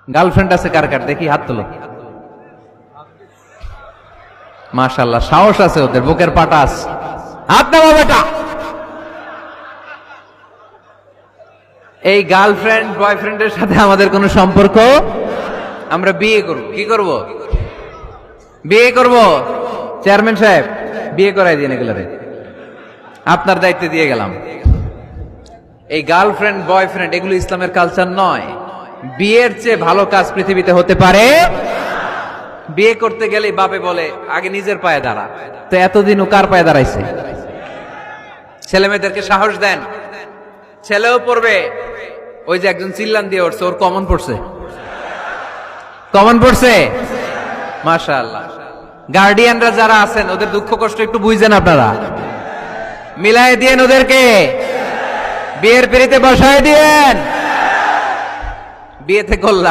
Girlfriend আছে কার কার দেখি হাত তোলো। মাশাআল্লাহ, সাহস আছে ওদের, বুকের পাটা আছে। হাত নামা বেটা। এই গার্লফ্রেন্ড বয়ফ্রেন্ডের সাথে আমাদের কোনো সম্পর্ক, আমরা বিয়ে করব। কি করব? বিয়ে করব। চেয়ারম্যান সাহেব বিয়ে করাই দিন এগুলারে, আপনার দায়িত্বে দিয়ে গেলাম। এই গার্লফ্রেন্ড বয়ফ্রেন্ড এগুলো ইসলামের কালচার নয়। বিয়ের চেয়ে ভালো কাজ পৃথিবীতে হতে পারে। বিয়ে করতে গেলে বাপে বলে আগে নিজের পায়ে দাঁড়া। তো এতদিন ও কার পায়ে দাঁড়াইছে? ছেলে মেয়েদেরকে সাহস দেন, ছেলেও পড়বে। ওই যে একজন চিল্লান দিয়ে উঠছে, ওর কমন পড়ছে, কমন পড়ছে। মাশাআল্লাহ। গার্ডিয়ানরা যারা আছেন ওদের দুঃখ কষ্ট একটু বুঝছেন আপনারা, মিলাই দিয়েন ওদেরকে, বিয়ের পিড়িতে বসায় দিয়েন। বিয়েতে করলাম